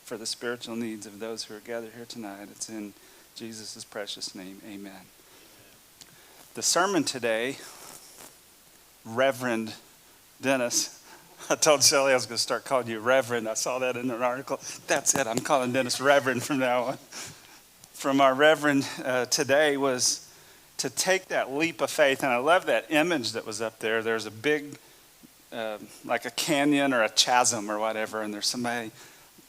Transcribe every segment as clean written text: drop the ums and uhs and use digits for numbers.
for the spiritual needs of those who are gathered here tonight. It's in Jesus' precious name, amen. The sermon today, Reverend Dennis, I told Shelly I was going to start calling you Reverend. I saw that in an article. That's it, I'm calling Dennis Reverend from now on. From our Reverend today was to take that leap of faith, and I love that image that was up there. There's a big, like a canyon or a chasm or whatever, and there's somebody,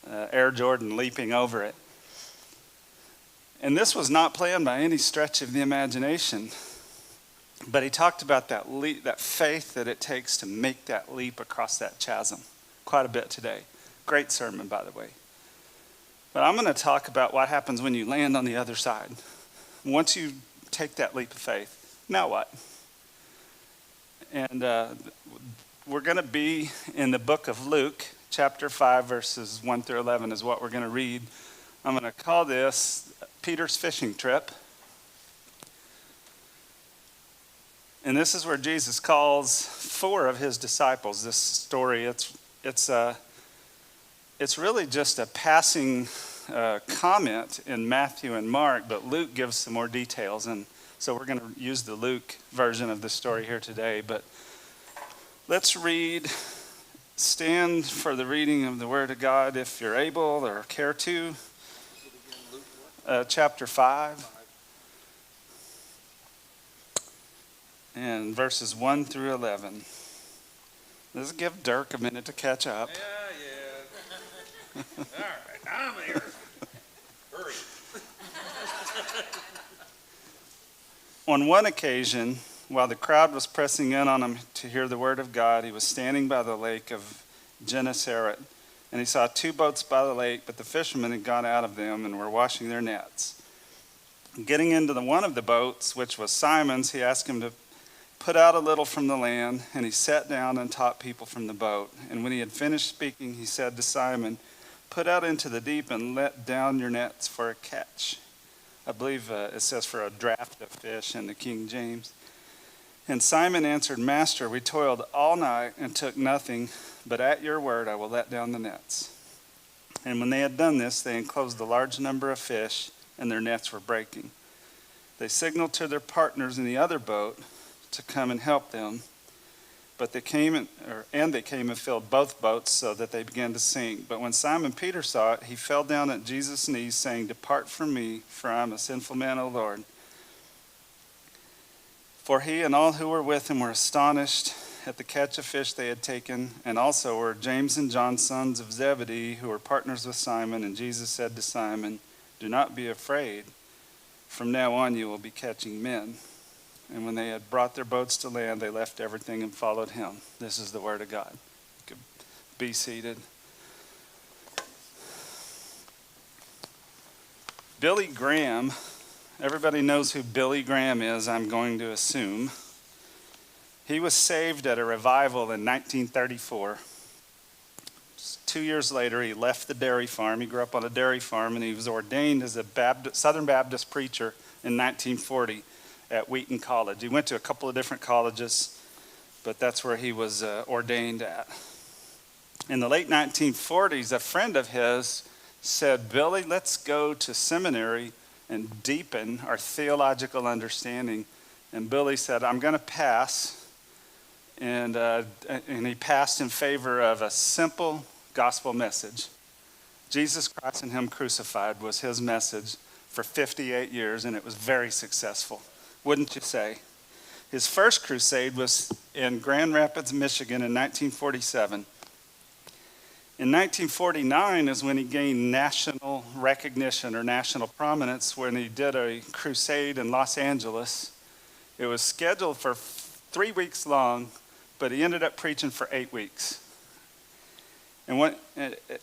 Air Jordan, leaping over it. And this was not planned by any stretch of the imagination. But he talked about that leap, that faith that it takes to make that leap across that chasm quite a bit today. Great sermon, by the way. But I'm going to talk about what happens when you land on the other side. Once you take that leap of faith, now what? And we're going to be in the book of Luke, chapter 5, verses 1 through 11 is what we're going to read. I'm going to call this Peter's fishing trip. And this is where Jesus calls 4 of his disciples. This story, it's really just a passing comment in Matthew and Mark, but Luke gives some more details. And so we're going to use the Luke version of the story here today. But let's read, stand for the reading of the Word of God if you're able or care to. Chapter 5. And verses 1 through 11. Let's give Dirk a minute to catch up. Yeah. All right, I'm here. Hurry. On one occasion, while the crowd was pressing in on him to hear the word of God, he was standing by the Lake of Genocera, and he saw 2 boats by the lake, but the fishermen had gone out of them and were washing their nets. Getting into one of the boats, which was Simon's, he asked him to put out a little from the land, and he sat down and taught people from the boat. And when he had finished speaking, he said to Simon, "Put out into the deep and let down your nets for a catch." I believe it says for a draft of fish in the King James. And Simon answered, "Master, we toiled all night and took nothing, but at your word I will let down the nets." And when they had done this, they enclosed a large number of fish, and their nets were breaking. They signaled to their partners in the other boat to come and help them, but they came and filled both boats so that they began to sink. But when Simon Peter saw it, he fell down at Jesus' knees, saying, "Depart from me, for I am a sinful man, O Lord." For he and all who were with him were astonished at the catch of fish they had taken, and also were James and John, sons of Zebedee, who were partners with Simon. And Jesus said to Simon, "Do not be afraid. From now on you will be catching men." And when they had brought their boats to land, they left everything and followed him. This is the word of God. You could be seated. Billy Graham, everybody knows who Billy Graham is, I'm going to assume. He was saved at a revival in 1934. 2 years later, he left the dairy farm. He grew up on a dairy farm, and he was ordained as a Southern Baptist preacher in 1940. At Wheaton College. He went to a couple of different colleges, but that's where he was ordained at. In the late 1940s, a friend of his said, "Billy, let's go to seminary and deepen our theological understanding." And Billy said, "I'm going to pass." And he passed in favor of a simple gospel message. Jesus Christ and him crucified was his message for 58 years, and it was very successful. Wouldn't you say? His first crusade was in Grand Rapids, Michigan in 1947. In 1949 is when he gained national recognition or national prominence when he did a crusade in Los Angeles. It was scheduled for 3 weeks long, but he ended up preaching for 8 weeks. And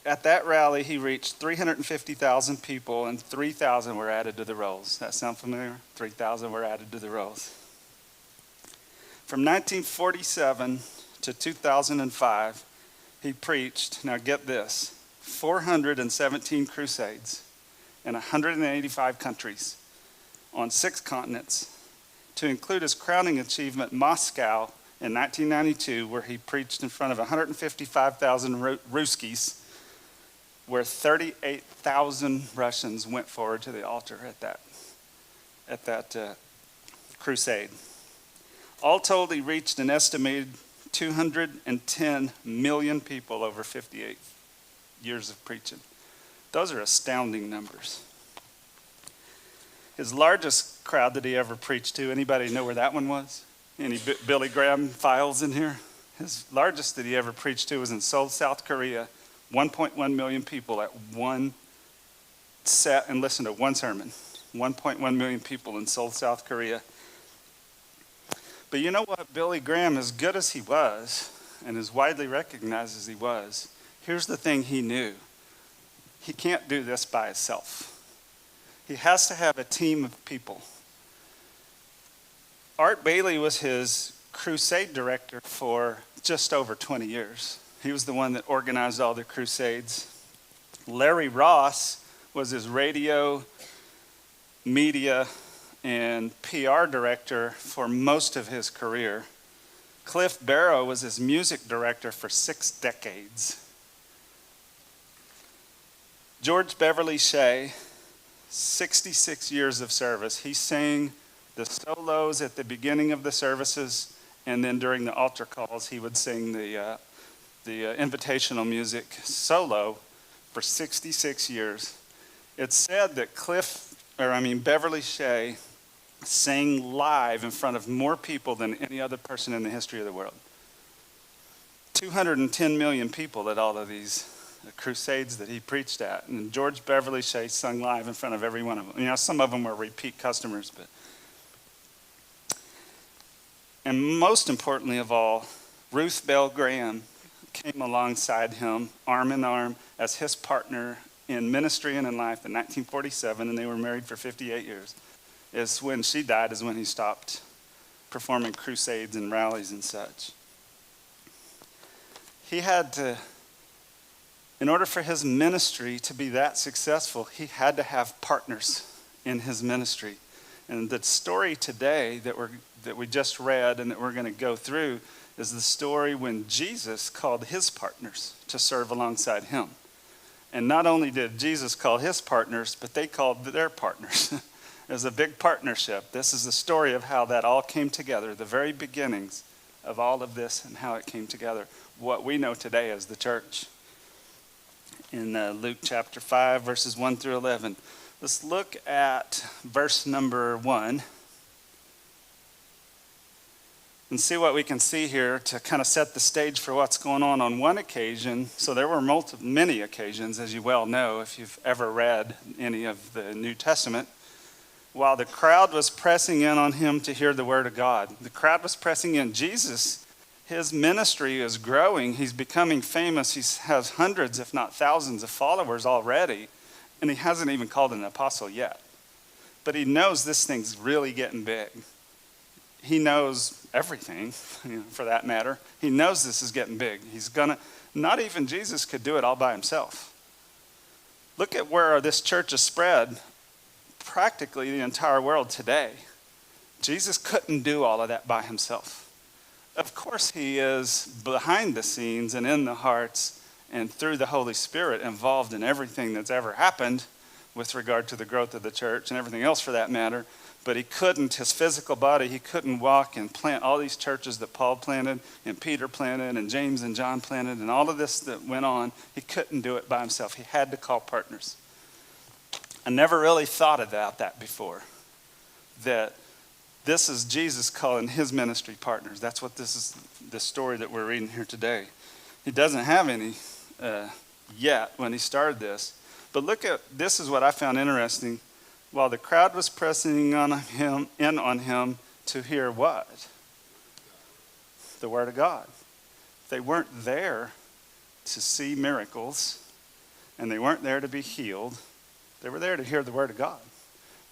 at that rally, he reached 350,000 people, and 3,000 were added to the rolls. That sound familiar? 3,000 were added to the rolls. From 1947 to 2005, he preached, now get this, 417 crusades in 185 countries on 6 continents, to include his crowning achievement, Moscow, in 1992, where he preached in front of 155,000 Ruskies where 38,000 Russians went forward to the altar at that crusade. All told, he reached an estimated 210 million people over 58 years of preaching. Those are astounding numbers. His largest crowd that he ever preached to, anybody know where that one was? Any Billy Graham files in here? His largest that he ever preached to was in Seoul, South Korea. 1.1 million people at one set and listened to one sermon. 1.1 million people in Seoul, South Korea. But you know what? Billy Graham, as good as he was, and as widely recognized as he was, here's the thing he knew. He can't do this by himself. He has to have a team of people. Art Bailey was his crusade director for just over 20 years. He was the one that organized all the crusades. Larry Ross was his radio, media, and PR director for most of his career. Cliff Barrow was his music director for 6 decades. George Beverly Shea, 66 years of service. He sang the solos at the beginning of the services, and then during the altar calls, he would sing the invitational music solo for 66 years. It's said that Beverly Shea sang live in front of more people than any other person in the history of the world. 210 million people at all of these crusades that he preached at. And George Beverly Shea sung live in front of every one of them. You know, some of them were repeat customers, but. And most importantly of all, Ruth Bell Graham came alongside him, arm in arm, as his partner in ministry and in life in 1947, and they were married for 58 years. Is when she died is when he stopped performing crusades and rallies and such. He had to, in order for his ministry to be that successful, he had to have partners in his ministry. And the story today that we just read and that we're going to go through is the story when Jesus called his partners to serve alongside him. And not only did Jesus call his partners, but they called their partners. It was a big partnership. This is the story of how that all came together, the very beginnings of all of this and how it came together. What we know today as the church. In Luke chapter 5, verses 1 through 11. Let's look at verse number 1 and see what we can see here to kind of set the stage for what's going on. On one occasion, so there were many occasions, as you well know, if you've ever read any of the New Testament, while the crowd was pressing in on him to hear the word of God. The crowd was pressing in. Jesus, his ministry is growing. He's becoming famous. He has hundreds, if not thousands, of followers already. And he hasn't even called an apostle yet. But he knows this thing's really getting big. He knows everything, for that matter. He knows this is getting big. Not even Jesus could do it all by himself. Look at where this church is spread. Practically the entire world today. Jesus couldn't do all of that by himself. Of course, he is behind the scenes and in the hearts and through the Holy Spirit involved in everything that's ever happened with regard to the growth of the church and everything else for that matter. But he couldn't, his physical body, he couldn't walk and plant all these churches that Paul planted and Peter planted and James and John planted and all of this that went on. He couldn't do it by himself. He had to call partners. I never really thought about that before, that this is Jesus calling his ministry partners. That's what this is, the story that we're reading here today. He doesn't have any yet when he started this. But look at, this is what I found interesting. While the crowd was pressing in on him to hear what? The word of God. They weren't there to see miracles, and they weren't there to be healed. They were there to hear the word of God.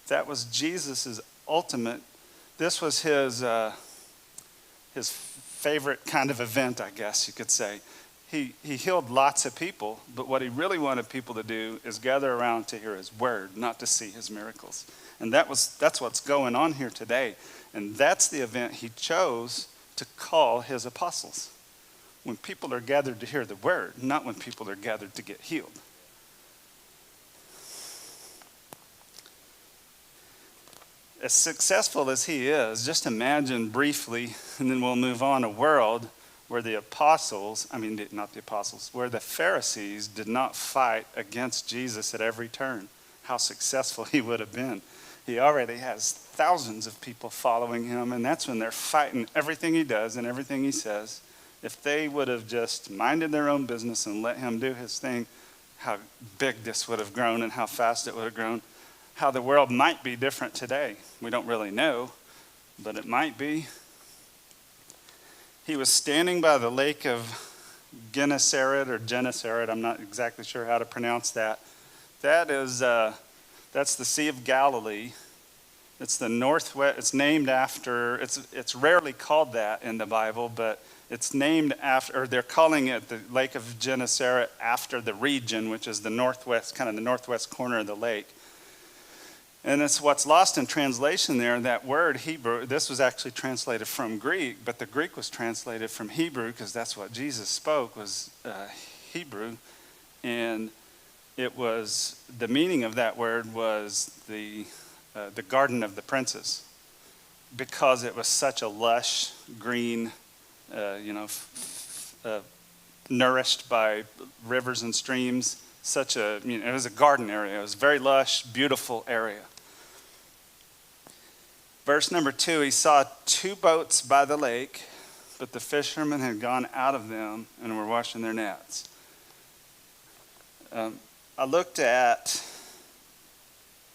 That was Jesus' ultimate, this was his favorite kind of event, I guess you could say. He healed lots of people, but what he really wanted people to do is gather around to hear his word, not to see his miracles. And that's what's going on here today. And that's the event he chose to call his apostles. When people are gathered to hear the word, not when people are gathered to get healed. as successful as he is, just imagine briefly, and then we'll move on, a world where the apostles, not the apostles, where the Pharisees did not fight against Jesus at every turn. How successful he would have been. He already has thousands of people following him, and that's when they're fighting everything he does and everything he says. If they would have just minded their own business and let him do his thing, how big this would have grown and how fast it would have grown. How the world might be different today. We don't really know, but it might be. He was standing by the Lake of Genocera, I'm not exactly sure how to pronounce that. That's the Sea of Galilee. It's the northwest, it's named after, it's rarely called that in the Bible, but it's named after, or they're calling it the Lake of Genocera after the region, which is the northwest, kind of the northwest corner of the lake. And it's what's lost in translation there, that word Hebrew, this was actually translated from Greek, but the Greek was translated from Hebrew because that's what Jesus spoke, was Hebrew. And it was, the meaning of that word was the garden of the princes, because it was such a lush, green, nourished by rivers and streams, it was a garden area. It was a very lush, beautiful area. Verse number 2, he saw 2 boats by the lake, but the fishermen had gone out of them and were washing their nets. I looked at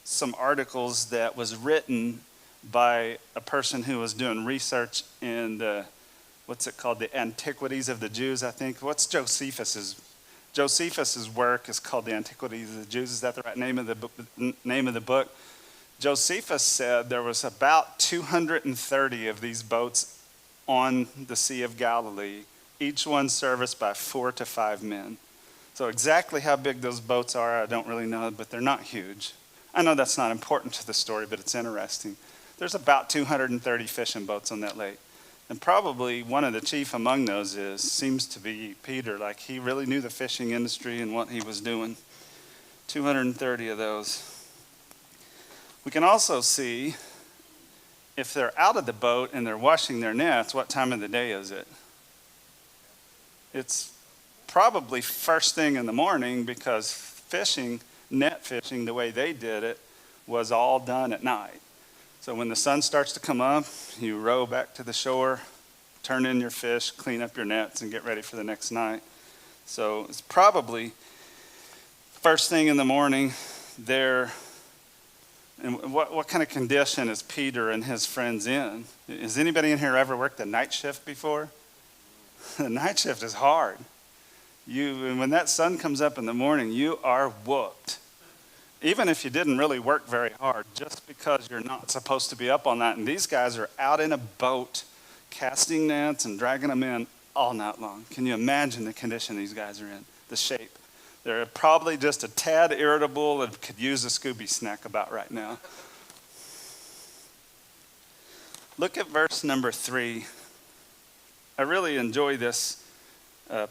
some articles that was written by a person who was doing research in the Antiquities of the Jews, I think. What's Josephus's work is called the Antiquities of the Jews. Is that the right name of the book? Josephus said there was about 230 of these boats on the Sea of Galilee, each one serviced by 4 to 5 men. So exactly how big those boats are, I don't really know, but they're not huge. I know that's not important to the story, but it's interesting. There's about 230 fishing boats on that lake. And probably one of the chief among those seems to be Peter. Like, he really knew the fishing industry and what he was doing. 230 of those. We can also see, if they're out of the boat and they're washing their nets, what time of the day is it? It's probably first thing in the morning, because net fishing, the way they did it, was all done at night. So when the sun starts to come up, you row back to the shore, turn in your fish, clean up your nets, and get ready for the next night. So it's probably first thing in the morning there. And what kind of condition is Peter and his friends in? Has anybody in here ever worked a night shift before? The night shift is hard. And when that sun comes up in the morning, you are whooped. Even if you didn't really work very hard, just because you're not supposed to be up all night. And these guys are out in a boat, casting nets and dragging them in all night long. Can you imagine the condition these guys are in, the shape? They're probably just a tad irritable and could use a Scooby snack about right now. Look at verse number 3. I really enjoy this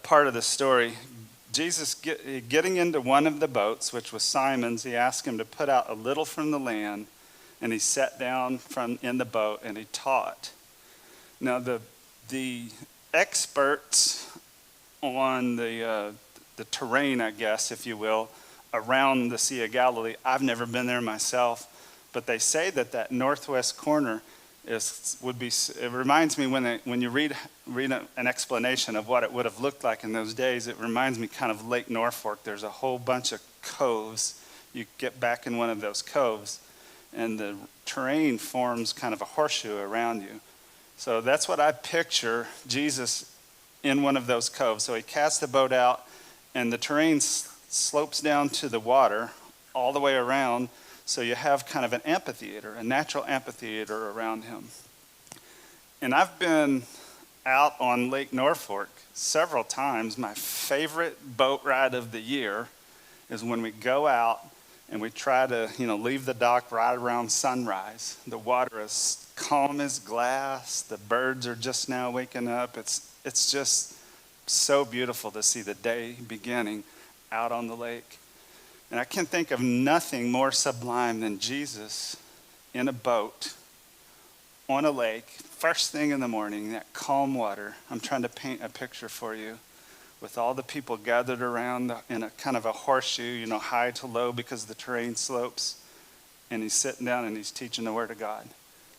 part of the story. Jesus getting into one of the boats, which was Simon's, he asked him to put out a little from the land, and he sat down in the boat and he taught. Now the experts on the terrain, I guess, if you will, around the Sea of Galilee, I've never been there myself, but they say that northwest corner it reminds me when you read an explanation of what it would have looked like in those days, it reminds me kind of Lake Norfolk. There's a whole bunch of coves. You get back in one of those coves, and the terrain forms kind of a horseshoe around you. So that's what I picture Jesus in one of those coves. So he casts the boat out, and the terrain slopes down to the water all the way around. So you have kind of an amphitheater, a natural amphitheater around him. And I've been out on Lake Norfolk several times. My favorite boat ride of the year is when we go out and we try to, leave the dock right around sunrise. The water is calm as glass. The birds are just now waking up. It's just so beautiful to see the day beginning out on the lake. And I can think of nothing more sublime than Jesus in a boat on a lake, first thing in the morning, that calm water. I'm trying to paint a picture for you with all the people gathered around in a kind of a horseshoe, high to low because the terrain slopes. And he's sitting down and he's teaching the Word of God.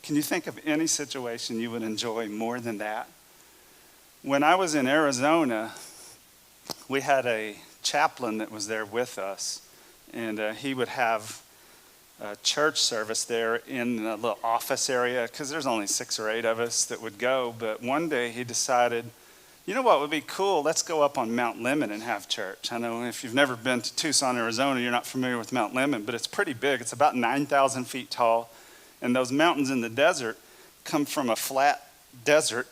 Can you think of any situation you would enjoy more than that? When I was in Arizona, we had a chaplain that was there with us, and he would have a church service there in a little office area, because there's only 6 or 8 of us that would go. But one day he decided, you know what would be cool? Let's go up on Mount Lemmon and have church. I know if you've never been to Tucson, Arizona, you're not familiar with Mount Lemmon, but it's pretty big. It's about 9,000 feet tall. And those mountains in the desert come from a flat desert,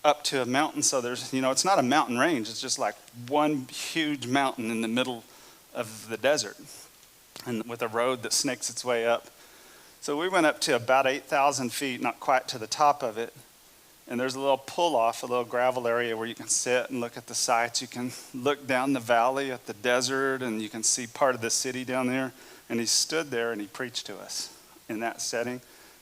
up to a mountain. So there's, it's not a mountain range. It's just like one huge mountain in the middle of the desert, and with a road that snakes its way up. So we went up to about 8,000 feet, not quite to the top of it. And there's a little pull-off, a little gravel area where you can sit and look at the sights. You can look down the valley at the desert, and you can see part of the city down there. And he stood there and he preached to us in that setting.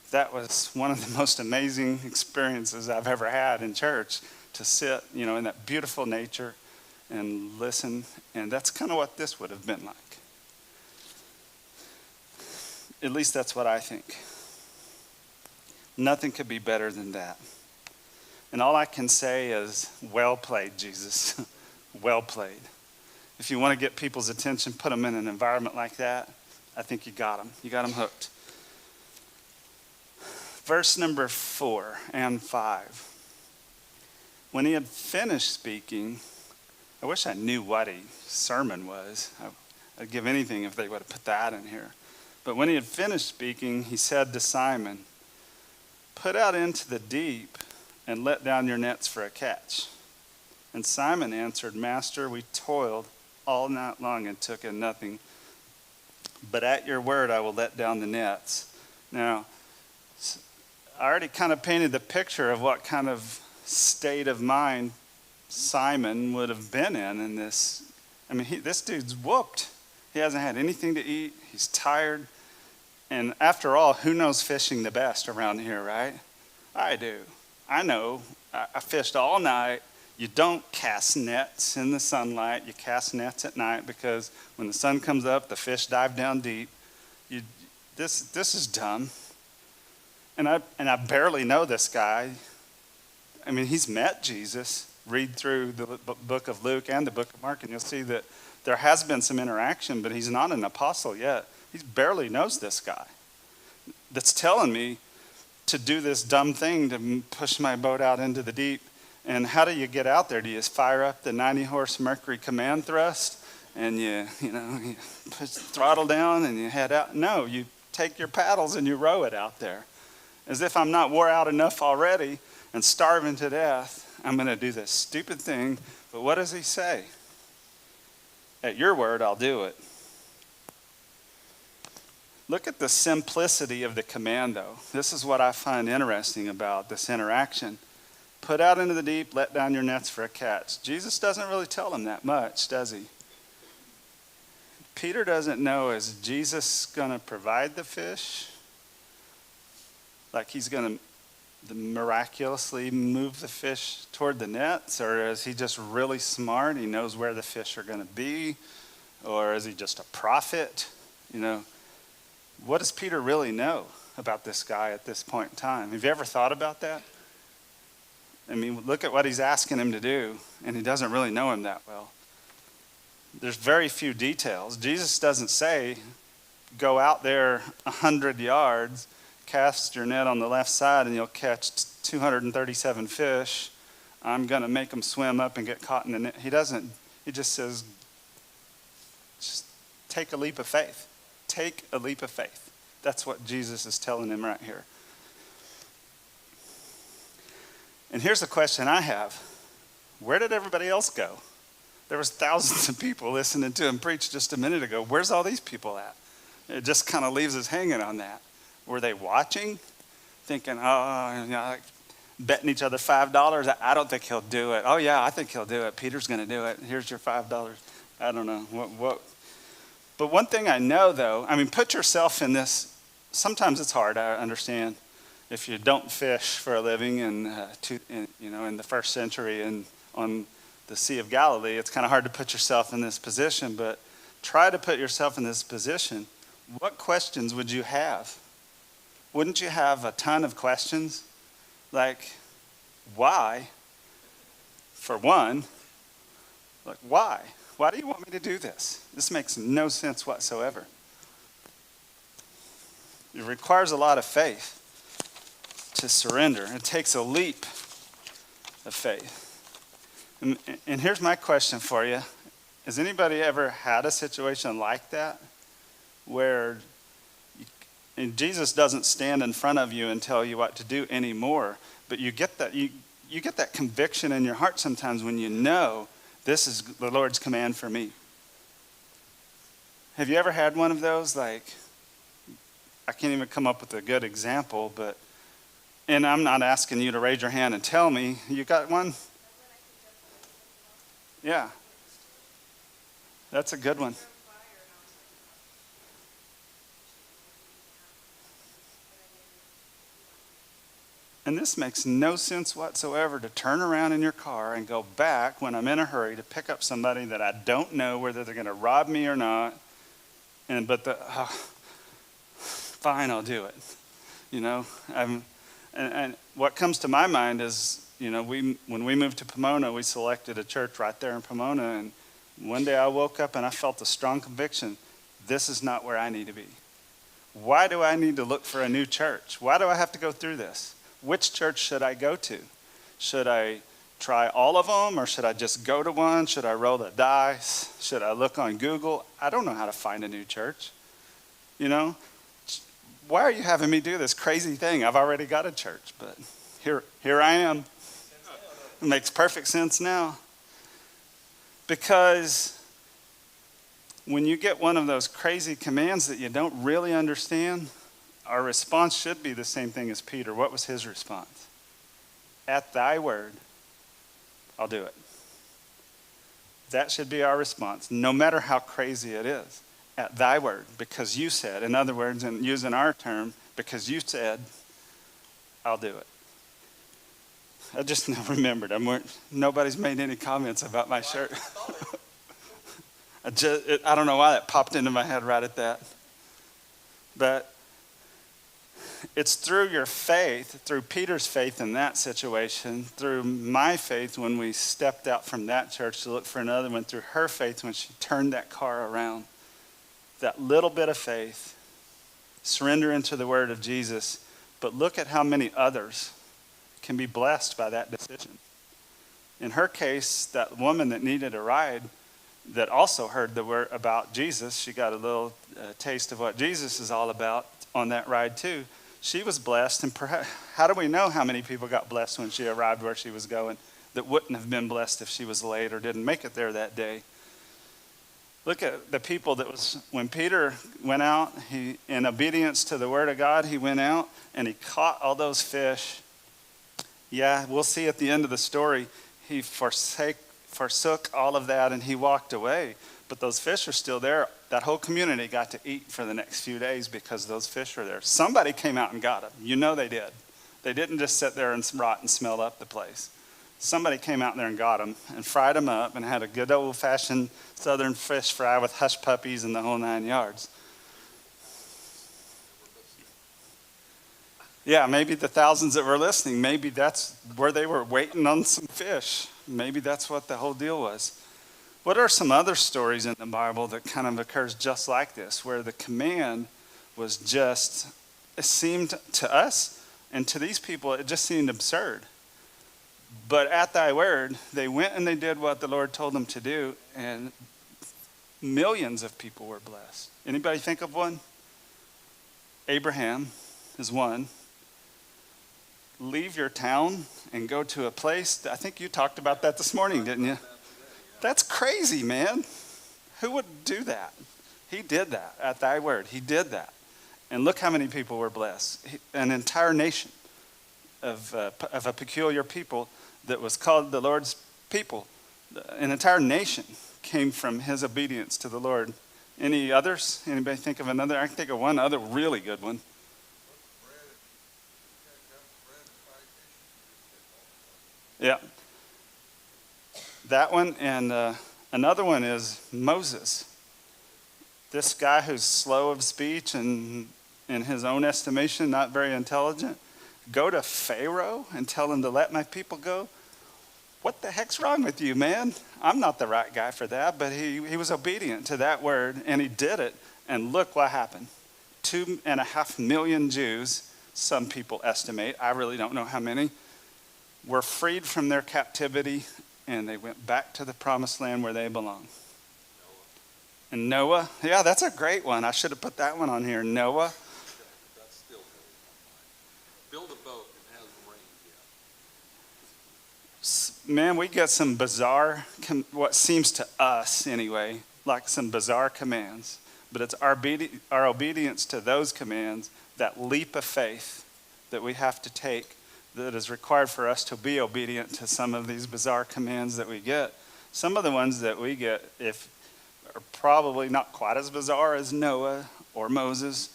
That was one of the most amazing experiences I've ever had in church, to sit, in that beautiful nature and listen. And that's kind of what this would have been like. At least that's what I think. Nothing could be better than that. And all I can say is, well played, Jesus. Well played. If you want to get people's attention, put them in an environment like that. I think you got them. You got them hooked. Verse number 4 and 5. When he had finished speaking, I wish I knew what a sermon was. I'd give anything if they would have put that in here. But when he had finished speaking, he said to Simon, "Put out into the deep and let down your nets for a catch." And Simon answered, "Master, we toiled all night long and took in nothing. But at your word I will let down the nets." Now, I already kind of painted the picture of what kind of state of mind Simon would have been in this. I mean, this dude's whooped. He hasn't had anything to eat. He's tired. And after all, who knows fishing the best around here, right? I do. I know. I fished all night. You don't cast nets in the sunlight. You cast nets at night, because when the sun comes up, the fish dive down deep. This is dumb. And I barely know this guy. I mean, he's met Jesus. Read through the book of Luke and the book of Mark, and you'll see that there has been some interaction, but he's not an apostle yet. He barely knows this guy that's telling me to do this dumb thing, to push my boat out into the deep. And how do you get out there? Do you just fire up the 90-horse Mercury command thrust and you push the throttle down and you head out? No, you take your paddles and you row it out there. As if I'm not wore out enough already and starving to death, I'm going to do this stupid thing. But what does he say? At your word, I'll do it. Look at the simplicity of the command, though. This is what I find interesting about this interaction. Put out into the deep, let down your nets for a catch. Jesus doesn't really tell him that much, does he? Peter doesn't know, is Jesus going to provide the fish? Like he's going to miraculously move the fish toward the nets? Or is he just really smart? He knows where the fish are going to be? Or is he just a prophet? What does Peter really know about this guy at this point in time? Have you ever thought about that? I mean, look at what he's asking him to do, and he doesn't really know him that well. There's very few details. Jesus doesn't say, go out there 100 yards, cast your net on the left side, and you'll catch 237 fish. I'm going to make them swim up and get caught in the net. He doesn't. He just says, just take a leap of faith. Take a leap of faith. That's what Jesus is telling him right here. And here's the question I have. Where did everybody else go? There was thousands of people listening to him preach just a minute ago. Where's all these people at? It just kind of leaves us hanging on that. Were they watching? Thinking, betting each other $5? I don't think he'll do it. Oh yeah, I think he'll do it. Peter's going to do it. Here's your $5. I don't know. What? But one thing I know, though, I mean, put yourself in this sometimes it's hard, I understand. If you don't fish for a living in the first century and on the Sea of Galilee, it's kind of hard to put yourself in this position, but try to put yourself in this position. What questions would you have? Wouldn't you have a ton of questions? Like, why? For one, like, why? Why do you want me to do this? This makes no sense whatsoever. It requires a lot of faith to surrender. It takes a leap of faith. And here's my question for you. Has anybody ever had a situation like that where and Jesus doesn't stand in front of you and tell you what to do anymore, but you get that you get that conviction in your heart sometimes when you know this is the Lord's command for me. Have you ever had one of those? Like, I can't even come up with a good example, and I'm not asking you to raise your hand and tell me. You got one? Yeah. That's a good one. And this makes no sense whatsoever to turn around in your car and go back when I'm in a hurry to pick up somebody that I don't know whether they're going to rob me or not. Fine, I'll do it. And what comes to my mind is, when we moved to Pomona, we selected a church right there in Pomona. And one day I woke up and I felt a strong conviction. This is not where I need to be. Why do I need to look for a new church? Why do I have to go through this? Which church should I go to? Should I try all of them, or should I just go to one? Should I roll the dice? Should I look on Google? I don't know how to find a new church. Why are you having me do this crazy thing? I've already got a church, but here I am. It makes perfect sense now. Because when you get one of those crazy commands that you don't really understand, our response should be the same thing as Peter. What was his response? At thy word, I'll do it. That should be our response, no matter how crazy it is. At thy word, because you said. In other words, and using our term, because you said, I'll do it. I just now remembered. Nobody's made any comments about my shirt. I don't know why that popped into my head right at that. But it's through your faith, through Peter's faith in that situation, through my faith when we stepped out from that church to look for another one, through her faith when she turned that car around. That little bit of faith, surrender into the word of Jesus, but look at how many others can be blessed by that decision. In her case, that woman that needed a ride, that also heard the word about Jesus, she got a little taste of what Jesus is all about on that ride too. She was blessed, and perhaps, how do we know how many people got blessed when she arrived where she was going that wouldn't have been blessed if she was late or didn't make it there that day? Look at the people when Peter went out, in obedience to the word of God, he went out and he caught all those fish. Yeah, we'll see at the end of the story, he forsook all of that and he walked away. But those fish are still there. That whole community got to eat for the next few days because those fish are there. Somebody came out and got them. They did. They didn't just sit there and rot and smell up the place. Somebody came out there and got them and fried them up and had a good old-fashioned southern fish fry with hush puppies and the whole 9 yards. Yeah, maybe the thousands that were listening, maybe that's where they were waiting on some fish. Maybe that's what the whole deal was. What are some other stories in the Bible that kind of occurs just like this, where the command was just, it seemed to us and to these people, it just seemed absurd. But at thy word, they went and they did what the Lord told them to do, and millions of people were blessed. Anybody think of one? Abraham is one. Leave your town and go to a place. I think you talked about that this morning, didn't you? That's crazy, man. Who would do that? He did that at thy word. He did that. And look how many people were blessed. An entire nation of a peculiar people that was called the Lord's people. An entire nation came from his obedience to the Lord. Any others? Anybody think of another? I can think of one other really good one. Yeah. That one, and another one is Moses. This guy who's slow of speech and, in his own estimation, not very intelligent. Go to Pharaoh and tell him to let my people go? What the heck's wrong with you, man? I'm not the right guy for that, but he was obedient to that word, and he did it, and look what happened. 2.5 million Jews, some people estimate, I really don't know how many, were freed from their captivity, and they went back to the promised land where they belong. And Noah, yeah, that's a great one. I should have put that one on here. Noah. That's still build a boat and has rain. Man, we get some bizarre, what seems to us anyway, like some bizarre commands. But it's our obedience to those commands, that leap of faith that we have to take, that is required for us to be obedient to some of these bizarre commands that we get. Some of the ones that we get are probably not quite as bizarre as Noah or Moses,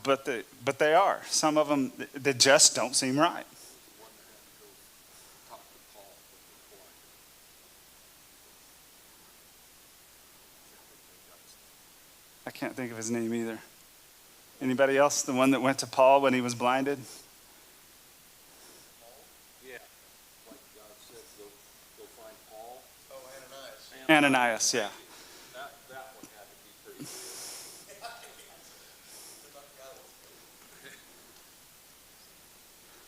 but they are. Some of them, they just don't seem right. I can't think of his name either. Anybody else? The one that went to Paul when he was blinded? Yeah, like God said, go find Paul. Oh, Ananias. Ananias, yeah. That one had to be pretty good.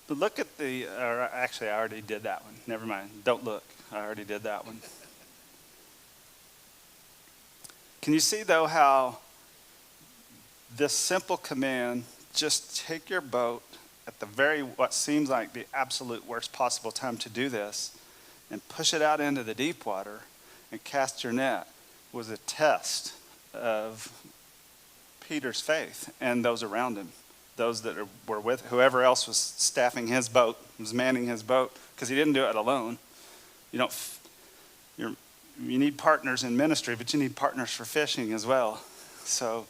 But look at actually I already did that one. Never mind. Don't look. I already did that one. Can you see though how this simple command, just take your boat at what seems like the absolute worst possible time to do this, and push it out into the deep water and cast your net, was a test of Peter's faith and those around him, those that were with, whoever else was staffing his boat, was manning his boat, because he didn't do it alone. You need partners in ministry, but you need partners for fishing as well. So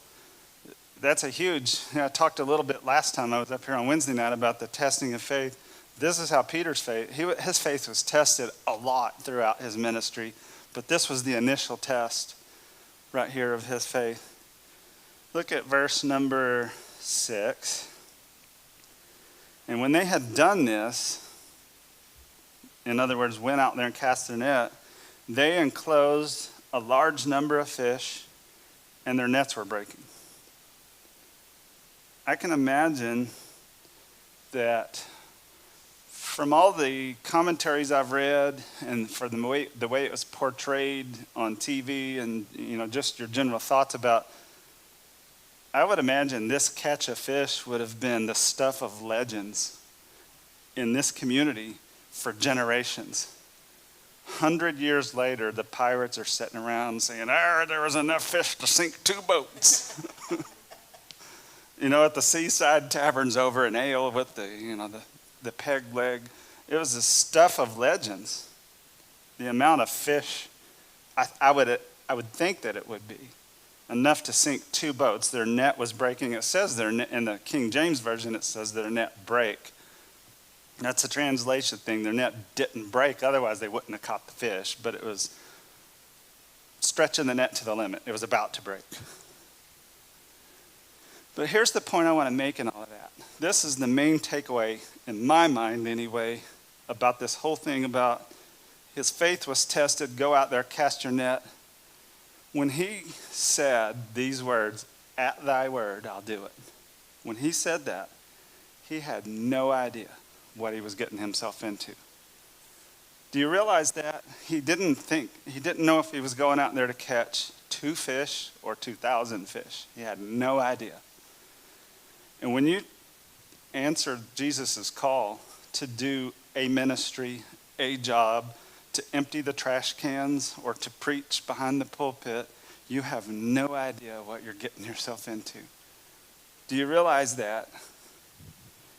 that's a huge, I talked a little bit last time I was up here on Wednesday night about the testing of faith. This is how Peter's faith, his faith was tested a lot throughout his ministry, but this was the initial test right here of his faith. Look at verse number 6. And when they had done this, in other words, went out there and cast their net, they enclosed a large number of fish, and their nets were breaking. I can imagine that from all the commentaries I've read, and for the way it was portrayed on TV, and just your general thoughts about, I would imagine this catch of fish would have been the stuff of legends in this community for generations. 100 years later, the pirates are sitting around saying, there was enough fish to sink 2 boats. At the seaside taverns over in Ale with the peg leg. It was the stuff of legends. The amount of fish, I would think that it would be enough to sink 2 boats. Their net was breaking. It says in the King James Version, it says their net break. That's a translation thing. Their net didn't break, otherwise they wouldn't have caught the fish, but it was stretching the net to the limit. It was about to break. But here's the point I want to make in all of that. This is the main takeaway, in my mind anyway, about this whole thing about his faith was tested, go out there, cast your net. When he said these words, at thy word, I'll do it. When he said that, he had no idea what he was getting himself into. Do you realize that? He didn't know if he was going out there to catch 2 fish or 2,000 fish. He had no idea. And when you answer Jesus' call to do a ministry, a job, to empty the trash cans or to preach behind the pulpit, you have no idea what you're getting yourself into. Do you realize that?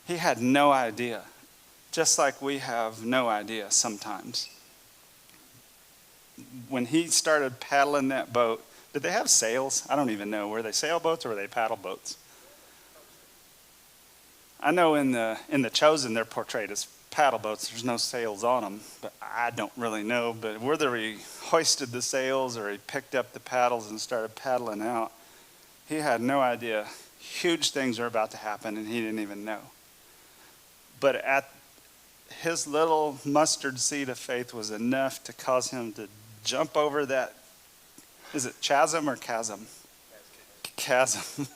He had no idea. Just like we have no idea sometimes. When he started paddling that boat, did they have sails? I don't even know. Were they sailboats or were they paddle boats? I know in the Chosen they're portrayed as paddle boats. There's no sails on them, but I don't really know. But whether he hoisted the sails or he picked up the paddles and started paddling out, he had no idea. Huge things were about to happen, and he didn't even know. But at his little mustard seed of faith was enough to cause him to jump over that, is it chasm or chasm? Chasm.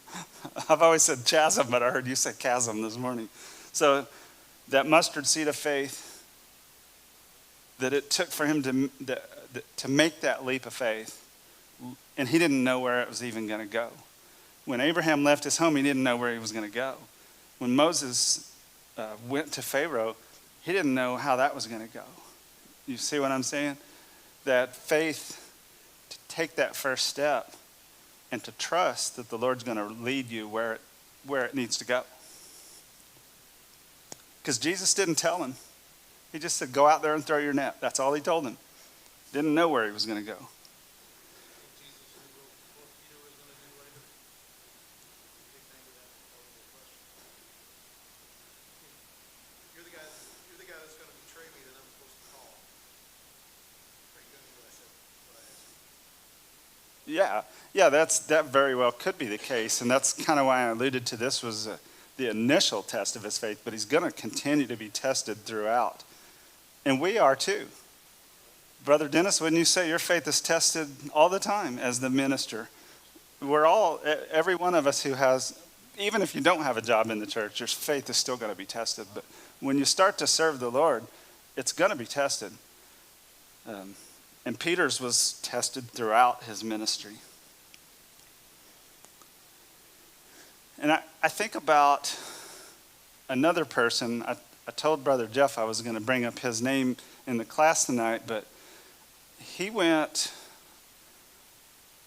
I've always said chasm, but I heard you say chasm this morning. So that mustard seed of faith that it took for him to make that leap of faith, and he didn't know where it was even going to go. When Abraham left his home, he didn't know where he was going to go. When Moses went to Pharaoh, he didn't know how that was going to go. You see what I'm saying? That faith, to take that first step and to trust that the Lord's going to lead you where it needs to go. Because Jesus didn't tell him. He just said, go out there and throw your net. That's all he told him. Didn't know where he was going to go. Yeah, that very well could be the case, and that's kind of why I alluded to this was the initial test of his faith, but he's going to continue to be tested throughout, and we are too. Brother Dennis, wouldn't you say your faith is tested all the time as the minister? Every one of us who has, even if you don't have a job in the church, your faith is still going to be tested, but when you start to serve the Lord, it's going to be tested. And Peter's was tested throughout his ministry. And I think about another person. I told Brother Jeff I was going to bring up his name in the class tonight, but he went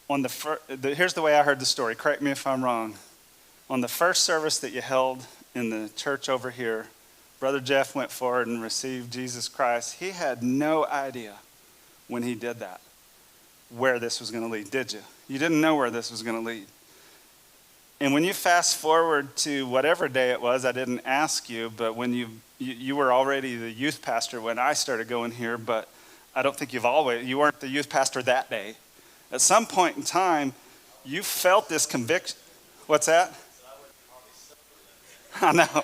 on here's the way I heard the story. Correct me if I'm wrong. On the first service that you held in the church over here, Brother Jeff went forward and received Jesus Christ. He had no idea when he did that where this was going to lead, did you? You didn't know where this was going to lead. And when you fast forward to whatever day it was, I didn't ask you, but when you were already the youth pastor when I started going here, but I don't think you weren't the youth pastor that day. At some point in time, you felt this conviction. What's that? I know.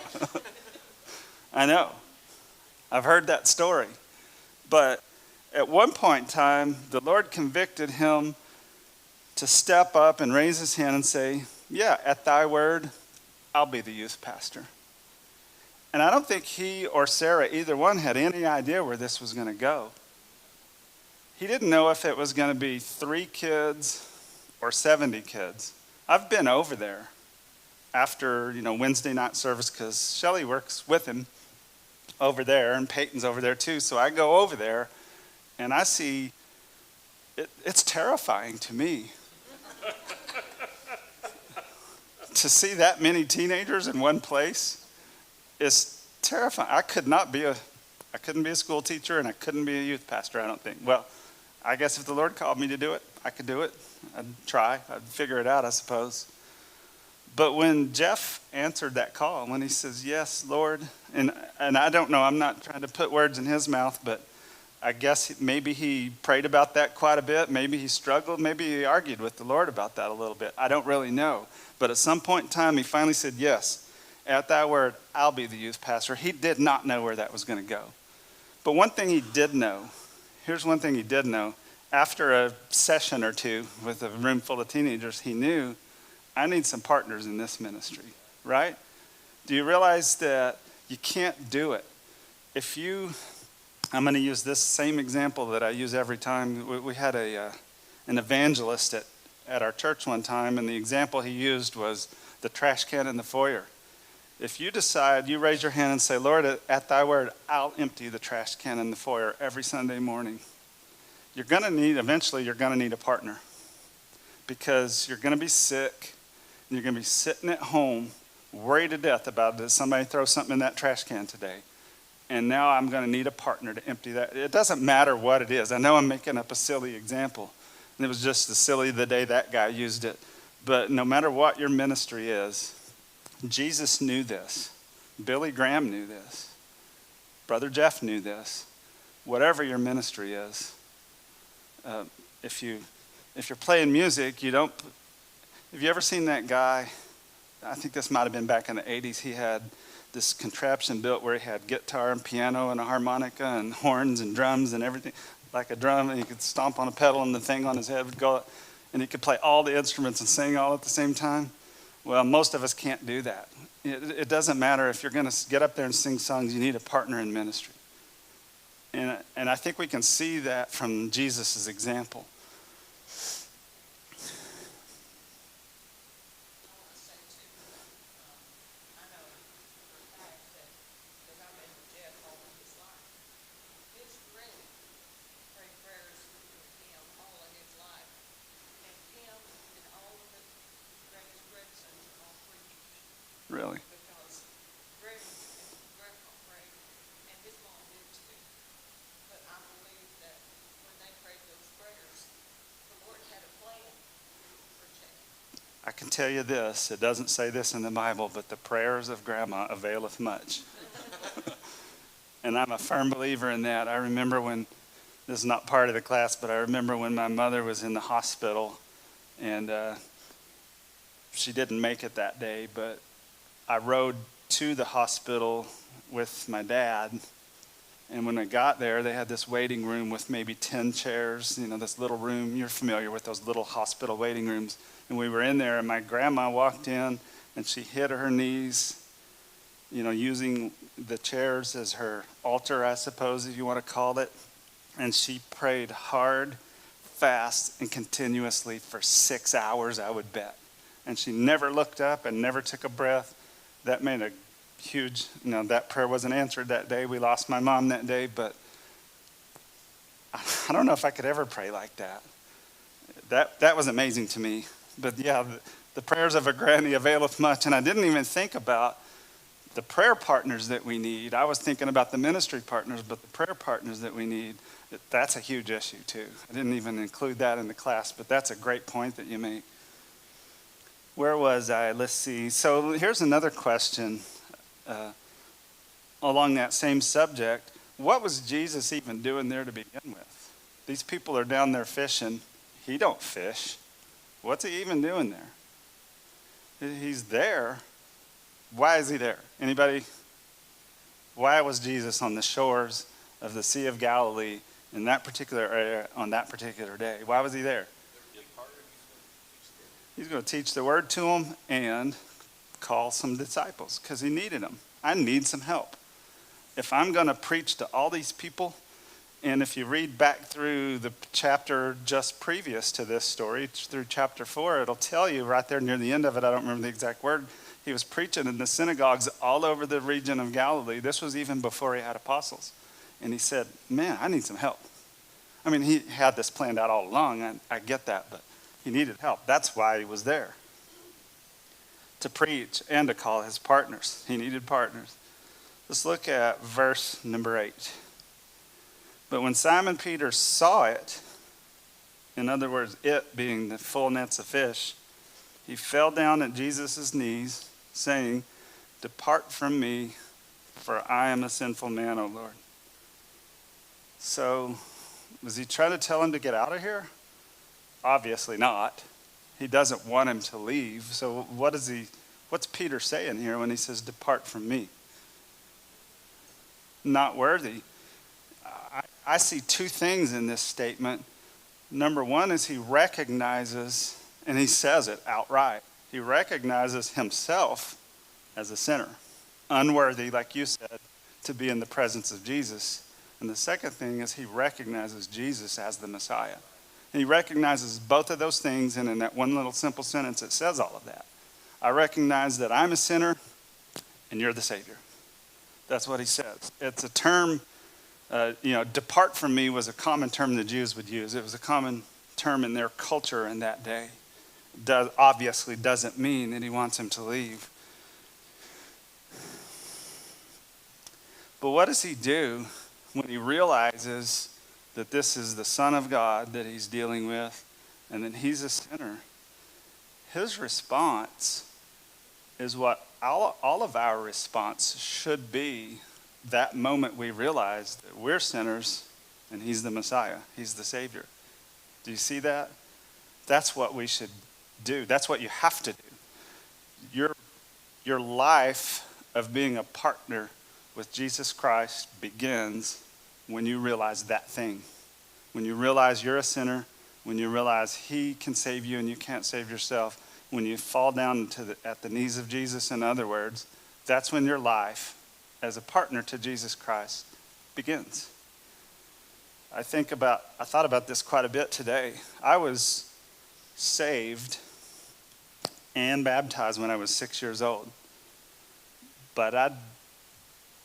I know. I've heard that story. But at one point in time, the Lord convicted him to step up and raise his hand and say, yeah, at thy word, I'll be the youth pastor. And I don't think he or Sarah, either one, had any idea where this was going to go. He didn't know if it was going to be 3 kids or 70 kids. I've been over there after, Wednesday night service because Shelly works with him over there and Peyton's over there too. So I go over there and I see, it's terrifying to me. To see that many teenagers in one place is terrifying. I couldn't be a school teacher and I couldn't be a youth pastor, I don't think. Well, I guess if the Lord called me to do it, I could do it. I'd try. I'd figure it out, I suppose. But when Jeff answered that call, when he says, yes, Lord, and I don't know, I'm not trying to put words in his mouth, but I guess maybe he prayed about that quite a bit. Maybe he struggled. Maybe he argued with the Lord about that a little bit. I don't really know. But at some point in time, he finally said, yes, at thy word, I'll be the youth pastor. He did not know where that was going to go. But one thing he did know, here's one thing he did know. After a session or two with a room full of teenagers, he knew, I need some partners in this ministry, right? Do you realize that you can't do it? I'm going to use this same example that I use every time. We had an evangelist at our church one time, and the example he used was the trash can in the foyer. If you decide, you raise your hand and say, Lord, at thy word, I'll empty the trash can in the foyer every Sunday morning. Eventually you're going to need a partner because you're going to be sick and you're going to be sitting at home worried to death about did somebody throw something in that trash can today. And now I'm going to need a partner to empty that. It doesn't matter what it is. I know I'm making up a silly example. And it was just as silly the day that guy used it. But no matter what your ministry is, Jesus knew this. Billy Graham knew this. Brother Jeff knew this. Whatever your ministry is, if you're playing music, you don't. Have you ever seen that guy? I think this might have been back in the 80s. He had this contraption built where he had guitar and piano and a harmonica and horns and drums and everything, like a drum, and he could stomp on a pedal and the thing on his head would go, and he could play all the instruments and sing all at the same time. Well, most of us can't do that. It doesn't matter if you're going to get up there and sing songs, you need a partner in ministry. And I think we can see that from Jesus' example. Really? Because Greg and Grandpa prayed, and his mom did too. But I believe that when they prayed those prayers, the Lord had a plan for change. I can tell you this, it doesn't say this in the Bible, but the prayers of Grandma availeth much. And I'm a firm believer in that. I remember when, this is not part of the class, but I remember when my mother was in the hospital, and she didn't make it that day, but I rode to the hospital with my dad, and when I got there, they had this waiting room with maybe 10 chairs, this little room. You're familiar with those little hospital waiting rooms. And we were in there, and my grandma walked in, and she hit her knees, using the chairs as her altar, I suppose, if you want to call it. And she prayed hard, fast, and continuously for 6 hours, I would bet. And she never looked up and never took a breath. That made a huge, that prayer wasn't answered that day. We lost my mom that day, but I don't know if I could ever pray like that. That was amazing to me. But yeah, the prayers of a granny availeth much. And I didn't even think about the prayer partners that we need. I was thinking about the ministry partners, but the prayer partners that we need, that's a huge issue too. I didn't even include that in the class, but that's a great point that you make. Where was I? Let's see. So here's another question along that same subject. What was Jesus even doing there to begin with? These people are down there fishing. He don't fish. What's he even doing there? He's there. Why is he there? Anybody? Why was Jesus on the shores of the Sea of Galilee in that particular area on that particular day? Why was he there? He's going to teach the word to them and call some disciples because he needed them. I need some help. If I'm going to preach to all these people, and if you read back through the chapter just previous to this story, through chapter 4, it'll tell you right there near the end of it, I don't remember the exact word, he was preaching in the synagogues all over the region of Galilee. This was even before he had apostles. And he said, man, I need some help. I mean, he had this planned out all along. I get that, but he needed help. That's why he was there. To preach and to call his partners. He needed partners. Let's look at verse number 8. But when Simon Peter saw it, in other words, it being the full nets of fish, he fell down at Jesus' knees, saying, depart from me, for I am a sinful man, O Lord. So, was he trying to tell him to get out of here? Obviously not. He doesn't want him to leave. So what's Peter saying here when he says, depart from me? Not worthy. I see two things in this statement. Number one is he recognizes, and he says it outright, he recognizes himself as a sinner, unworthy, like you said, to be in the presence of Jesus. And the second thing is he recognizes Jesus as the Messiah. And he recognizes both of those things, and in that one little simple sentence, it says all of that. I recognize that I'm a sinner, and you're the Savior. That's what he says. It's a term, depart from me was a common term the Jews would use. It was a common term in their culture in that day. Obviously doesn't mean that he wants him to leave. But what does he do when he realizes that this is the Son of God that he's dealing with and that he's a sinner? His response is what all of our response should be that moment we realize that we're sinners and he's the Messiah. He's the Savior. Do you see that? That's what we should do. That's what you have to do. Your life of being a partner with Jesus Christ begins when you realize that thing. When you realize you're a sinner, when you realize he can save you and you can't save yourself, when you fall down at the knees of Jesus, in other words, that's when your life as a partner to Jesus Christ begins. I thought about this quite a bit today. I was saved and baptized when I was 6 years old. But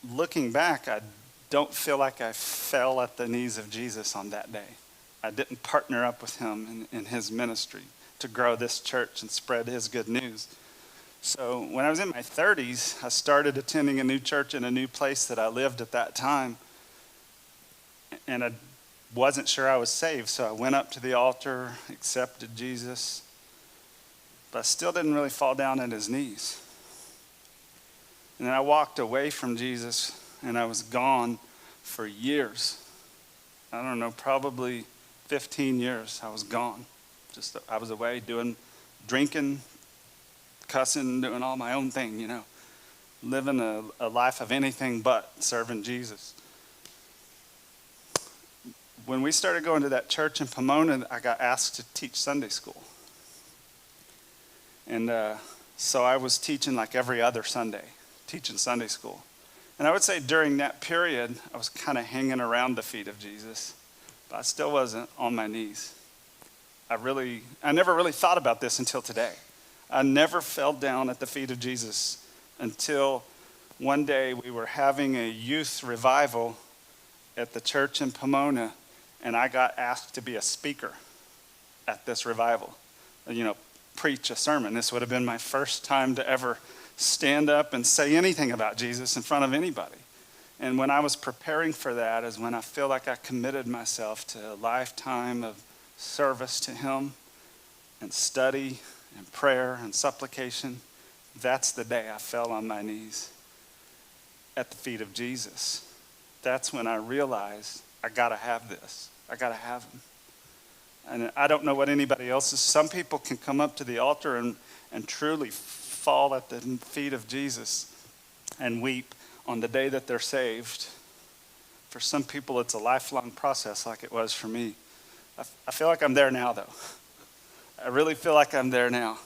looking back, I don't feel like I fell at the knees of Jesus on that day. I didn't partner up with him in his ministry to grow this church and spread his good news. So when I was in my 30s, I started attending a new church in a new place that I lived at that time. And I wasn't sure I was saved, so I went up to the altar, accepted Jesus, but I still didn't really fall down at his knees. And then I walked away from Jesus, and I was gone for years. I don't know, probably 15 years I was gone. I was away drinking, cussing, doing all my own thing, living a life of anything but serving Jesus. When we started going to that church in Pomona, I got asked to teach Sunday school. And so I was teaching like every other Sunday, teaching Sunday school. And I would say during that period, I was kind of hanging around the feet of Jesus, but I still wasn't on my knees. I never really thought about this until today. I never fell down at the feet of Jesus until one day we were having a youth revival at the church in Pomona, and I got asked to be a speaker at this revival, preach a sermon. This would have been my first time to ever stand up and say anything about Jesus in front of anybody. And when I was preparing for that is when I feel like I committed myself to a lifetime of service to him and study and prayer and supplication. That's the day I fell on my knees at the feet of Jesus. That's when I realized I got to have this. I got to have him. And I don't know what anybody else is. Some people can come up to the altar and truly fall at the feet of Jesus and weep on the day that they're saved. For some people, it's a lifelong process like it was for me. I feel like I'm there now, though. I really feel like I'm there now.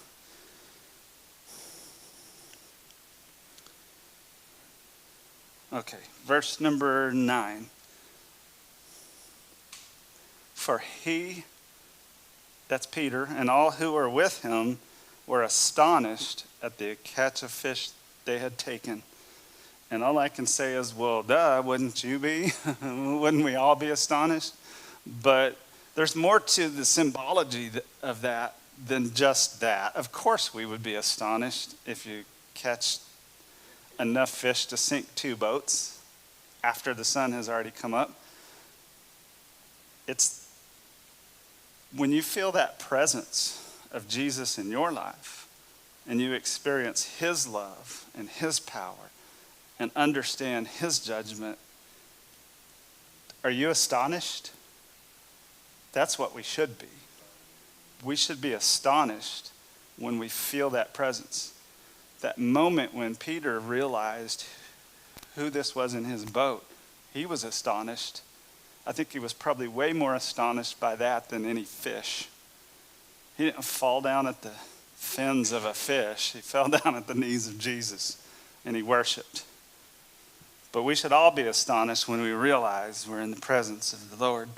Okay, verse number 9. For he, that's Peter, and all who were with him were astonished at the catch of fish they had taken. And all I can say is, well, duh, wouldn't you be? Wouldn't we all be astonished? But there's more to the symbology of that than just that. Of course we would be astonished if you catch enough fish to sink 2 boats after the sun has already come up. It's when you feel that presence of Jesus in your life and you experience his love and his power and understand his judgment, are you astonished? That's what we should be. We should be astonished when we feel that presence. That moment when Peter realized who this was in his boat, he was astonished. I think he was probably way more astonished by that than any fish. He didn't fall down at the fins of a fish. He fell down at the knees of Jesus and he worshiped. But we should all be astonished when we realize we're in the presence of the Lord.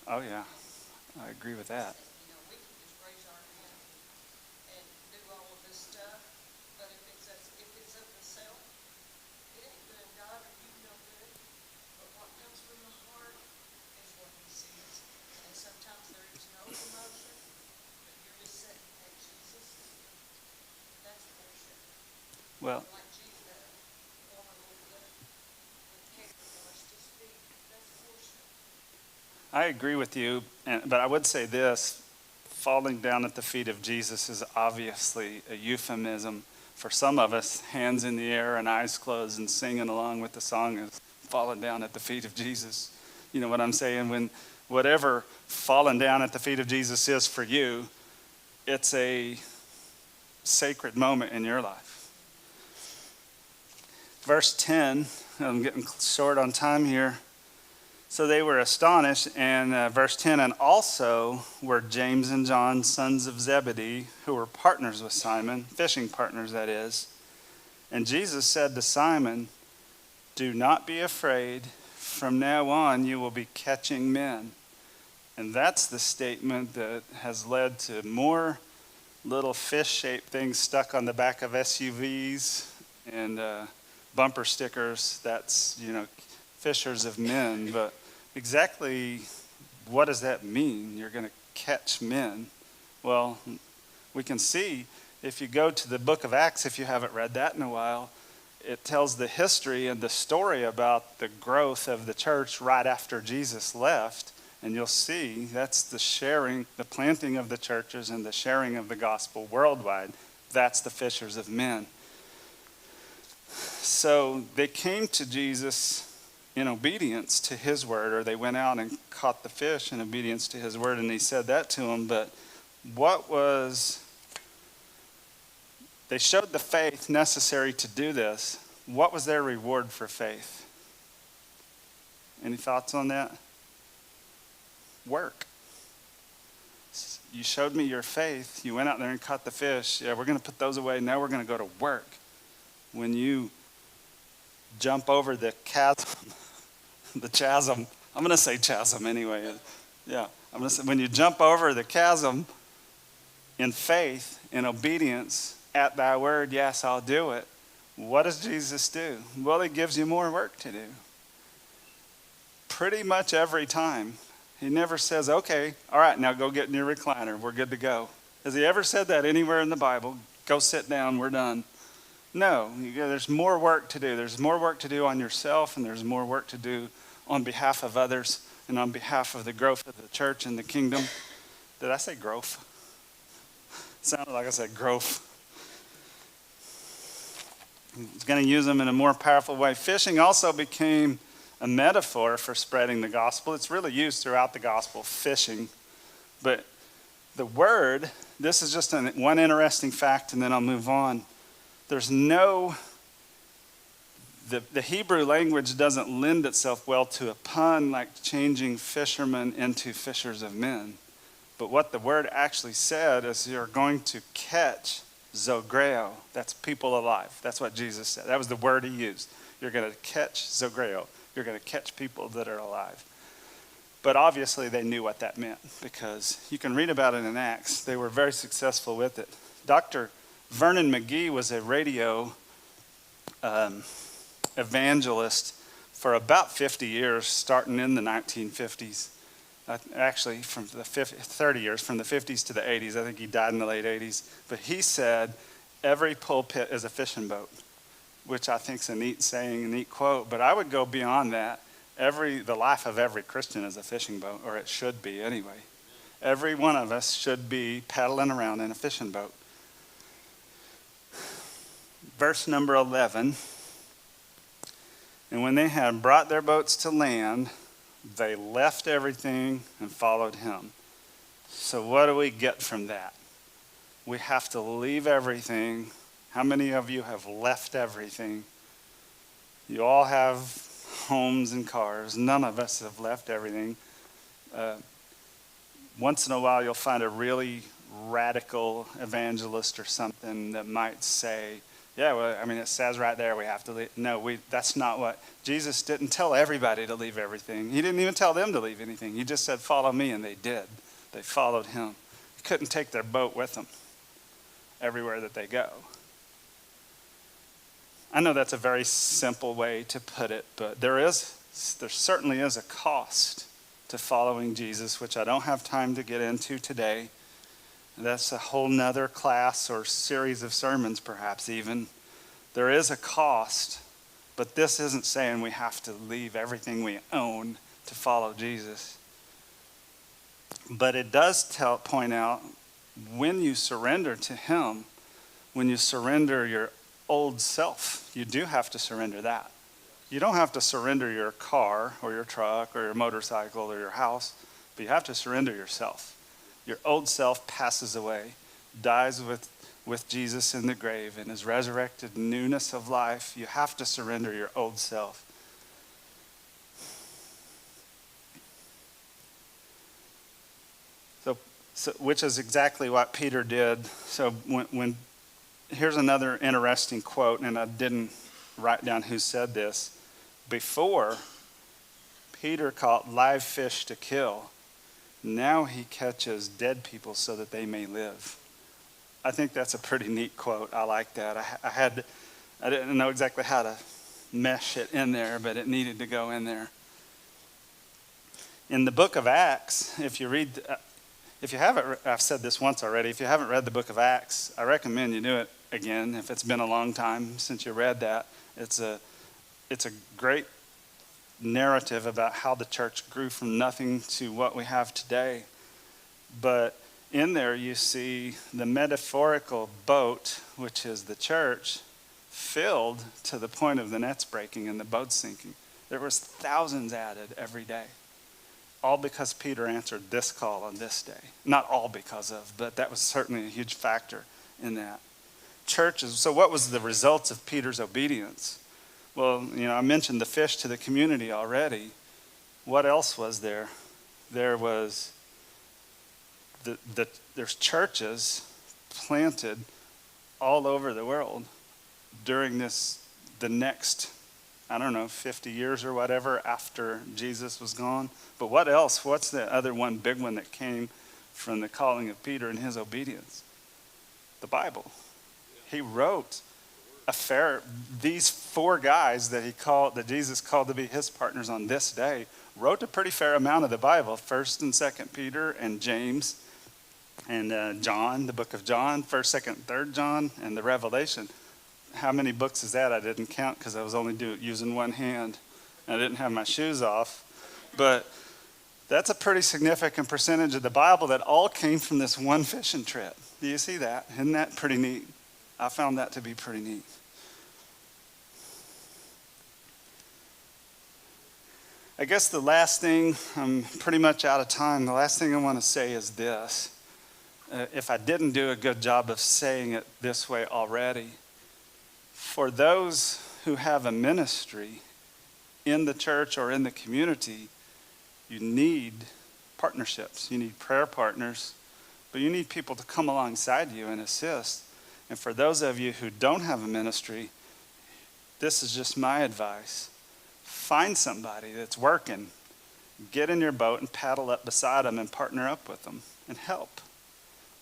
Oh, yeah. I agree with that. We can just raise our hand and do all of this stuff, but if it's of the self, it ain't doing God or you no good. But what comes from the heart is what he sees. And sometimes there is no emotion, but you're just sitting at Jesus. That's worship. Well, Like Jesus, I agree with you, but I would say this. Falling down at the feet of Jesus is obviously a euphemism. For some of us, hands in the air and eyes closed and singing along with the song is falling down at the feet of Jesus. You know what I'm saying? When whatever falling down at the feet of Jesus is for you, it's a sacred moment in your life. Verse 10, I'm getting short on time here. So they were astonished, and verse 10, and also were James and John, sons of Zebedee, who were partners with Simon, fishing partners that is. And Jesus said to Simon, do not be afraid. From now on, you will be catching men. And that's the statement that has led to more little fish-shaped things stuck on the back of SUVs and bumper stickers. That's, fishers of men. But exactly what does that mean? You're going to catch men. Well, we can see if you go to the book of Acts, if you haven't read that in a while, it tells the history and the story about the growth of the church right after Jesus left. And you'll see that's the sharing, the planting of the churches and the sharing of the gospel worldwide. That's the fishers of men. So they came to Jesus in obedience to his word, or they went out and caught the fish in obedience to his word, and he said that to them. But they showed the faith necessary to do this. What was their reward for faith? Any thoughts on that? Work. You showed me your faith. You went out there and caught the fish. Yeah, we're going to put those away. Now we're going to go to work. When you jump over the chasm, I'm going to say chasm anyway. Yeah, when you jump over the chasm in faith, in obedience, at thy word, yes, I'll do it. What does Jesus do? Well, he gives you more work to do. Pretty much every time. He never says, okay, all right, now go get in your recliner. We're good to go. Has he ever said that anywhere in the Bible? Go sit down, we're done. No, there's more work to do. There's more work to do on yourself, and there's more work to do on behalf of others and on behalf of the growth of the church and the kingdom. Did I say growth? It sounded like I said growth. He's going to use them in a more powerful way. Fishing also became a metaphor for spreading the gospel. It's really used throughout the gospel, fishing. But the word, this is just one interesting fact, and then I'll move on. There's the Hebrew language doesn't lend itself well to a pun like changing fishermen into fishers of men. But what the word actually said is you're going to catch zogreo. That's people alive. That's what Jesus said. That was the word he used. You're going to catch zogreo. You're going to catch people that are alive. But obviously they knew what that meant, because you can read about it in Acts. They were very successful with it. Dr. Vernon McGee was a radio evangelist for about 50 years, starting in the 1950s. Actually, from the 30 years, from the 50s to the 80s. I think he died in the late 80s. But he said, every pulpit is a fishing boat, which I think is a neat saying, a neat quote. But I would go beyond that. The life of every Christian is a fishing boat, or it should be anyway. Every one of us should be paddling around in a fishing boat. Verse number 11, and when they had brought their boats to land, they left everything and followed him. So what do we get from that? We have to leave everything. How many of you have left everything? You all have homes and cars. None of us have left everything. Once in a while you'll find a really radical evangelist or something that might say, yeah, well, I mean, it says right there we have to leave. No, that's not what. Jesus didn't tell everybody to leave everything. He didn't even tell them to leave anything. He just said, follow me, and they did. They followed him. They couldn't take their boat with them everywhere that they go. I know that's a very simple way to put it, but there certainly is a cost to following Jesus, which I don't have time to get into today. That's a whole nother class or series of sermons, perhaps even. There is a cost, but this isn't saying we have to leave everything we own to follow Jesus. But it does point out when you surrender to him, when you surrender your old self, you do have to surrender that. You don't have to surrender your car or your truck or your motorcycle or your house, but you have to surrender yourself. Your old self passes away, dies with Jesus in the grave, and is resurrected newness of life. You have to surrender your old self. So which is exactly what Peter did. So when here's another interesting quote, and I didn't write down who said this. Before, Peter caught live fish to kill. Now he catches dead people so that they may live. I think that's a pretty neat quote. I like that. I didn't know exactly how to mesh it in there, but it needed to go in there. In the book of Acts, if you haven't, I've said this once already, if you haven't read the book of Acts, I recommend you do it again. If it's been a long time since you read that, it's a great narrative about how the church grew from nothing to what we have today. But in there you see the metaphorical boat, which is the church, filled to the point of the nets breaking and the boat sinking. There was thousands added every day. All because Peter answered this call on this day. Not all because of, but that was certainly a huge factor in that. Churches, so what was the results of Peter's obedience? Well, I mentioned the fish to the community already. What else was there? There was there's churches planted all over the world during the next 50 years or whatever after Jesus was gone. But what else? What's the other one big one that came from the calling of Peter and his obedience? The Bible. He wrote these four guys that Jesus called to be his partners on this day, wrote a pretty fair amount of the Bible, 1st and 2nd Peter and James and John, the book of John, 1st, 2nd, 3rd John, and the Revelation. How many books is that? I didn't count because I was only using one hand. I didn't have my shoes off. But that's a pretty significant percentage of the Bible that all came from this one fishing trip. Do you see that? Isn't that pretty neat? I found that to be pretty neat. I guess the last thing, I'm pretty much out of time. The last thing I want to say is this. If I didn't do a good job of saying it this way already, for those who have a ministry in the church or in the community, you need partnerships. You need prayer partners, but you need people to come alongside you and assist. And for those of you who don't have a ministry, this is just my advice. Find somebody that's working. Get in your boat and paddle up beside them and partner up with them and help.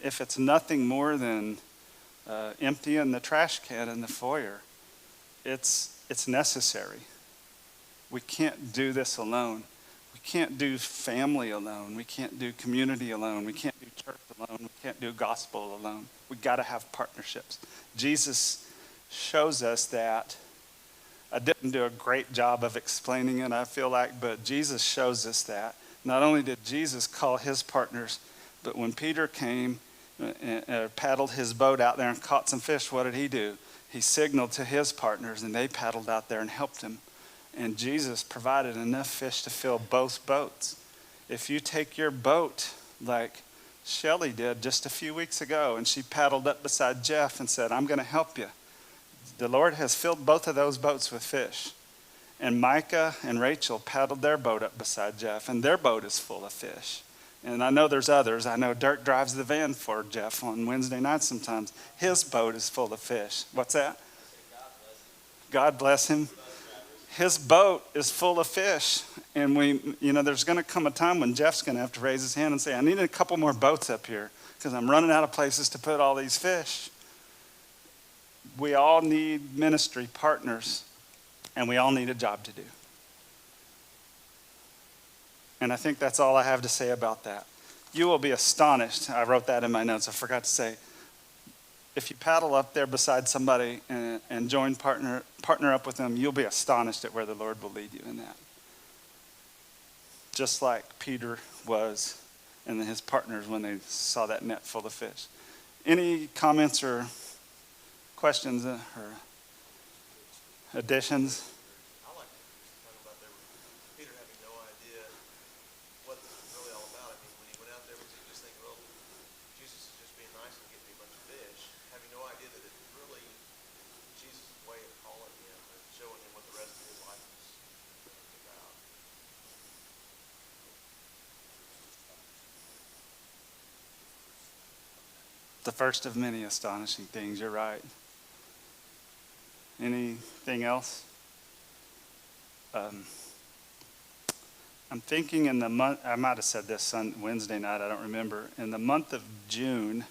If it's nothing more than emptying the trash can in the foyer, it's necessary. We can't do this alone. We can't do family alone. We can't do community alone. We can't do church alone. We can't do gospel alone. We got to have partnerships. Jesus shows us that. I didn't do a great job of explaining it, I feel like, but Jesus shows us that. Not only did Jesus call his partners, but when Peter came and paddled his boat out there and caught some fish, what did he do? He signaled to his partners, and they paddled out there and helped him. And Jesus provided enough fish to fill both boats. If you take your boat like Shelly did just a few weeks ago, and she paddled up beside Jeff and said, I'm going to help you. The Lord has filled both of those boats with fish. And Micah and Rachel paddled their boat up beside Jeff, and their boat is full of fish. And I know there's others. I know Dirk drives the van for Jeff on Wednesday nights sometimes. His boat is full of fish. What's that? God bless him. His boat is full of fish. And there's going to come a time when Jeff's going to have to raise his hand and say, I need a couple more boats up here because I'm running out of places to put all these fish. We all need ministry partners, and we all need a job to do. And I think that's all I have to say about that. You will be astonished. I wrote that in my notes. I forgot to say, if you paddle up there beside somebody and join partner up with them, you'll be astonished at where the Lord will lead you in that. Just like Peter was and then his partners when they saw that net full of fish. Any comments or questions or additions? I like talking about Peter having no idea what this was really all about. I mean, when he went out there, was he just thinking, well, Jesus is just being nice and getting me a bunch of fish, having no idea that it's really Jesus' way of calling him and showing him what the rest of his life is about. The first of many astonishing things, you're right. Anything else? I'm thinking in the month, I might have said this on Wednesday night, I don't remember. In the month of June,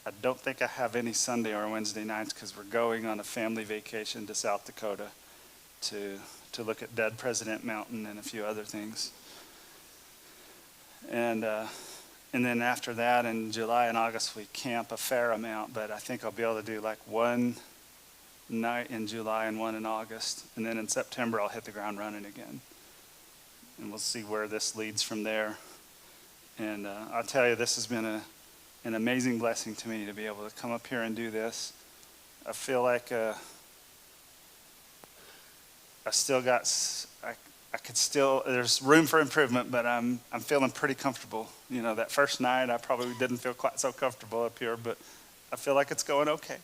I don't think I have any Sunday or Wednesday nights because we're going on a family vacation to South Dakota to look at Dead President Mountain and a few other things. And then after that, in July and August, we camp a fair amount, but I think I'll be able to do like one night in July and one in August. And then in September, I'll hit the ground running again. And we'll see where this leads from there. And I'll tell you, this has been an amazing blessing to me to be able to come up here and do this. I feel like I still got, I could still, there's room for improvement, but I'm feeling pretty comfortable. You know, that first night I probably didn't feel quite so comfortable up here, but I feel like it's going okay.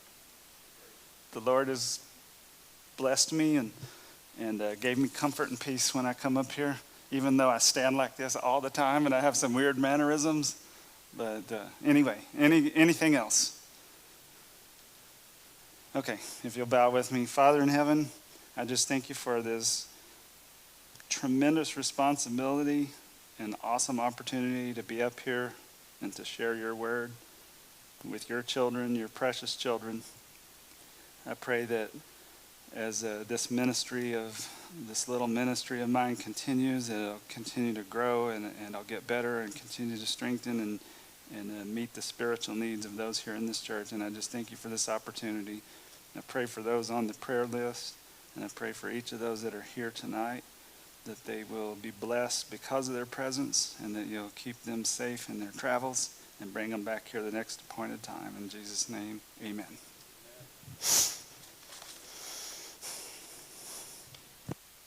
The Lord has blessed me and gave me comfort and peace when I come up here, even though I stand like this all the time and I have some weird mannerisms. But anyway, anything else? Okay, if you'll bow with me. Father in heaven, I just thank you for this tremendous responsibility and awesome opportunity to be up here and to share your word with your children, your precious children. I pray that as this little ministry of mine continues, it'll continue to grow and I'll get better and continue to strengthen and meet the spiritual needs of those here in this church. And I just thank you for this opportunity. I pray for those on the prayer list, and I pray for each of those that are here tonight, that they will be blessed because of their presence and that you'll keep them safe in their travels and bring them back here the next appointed time. In Jesus' name, amen.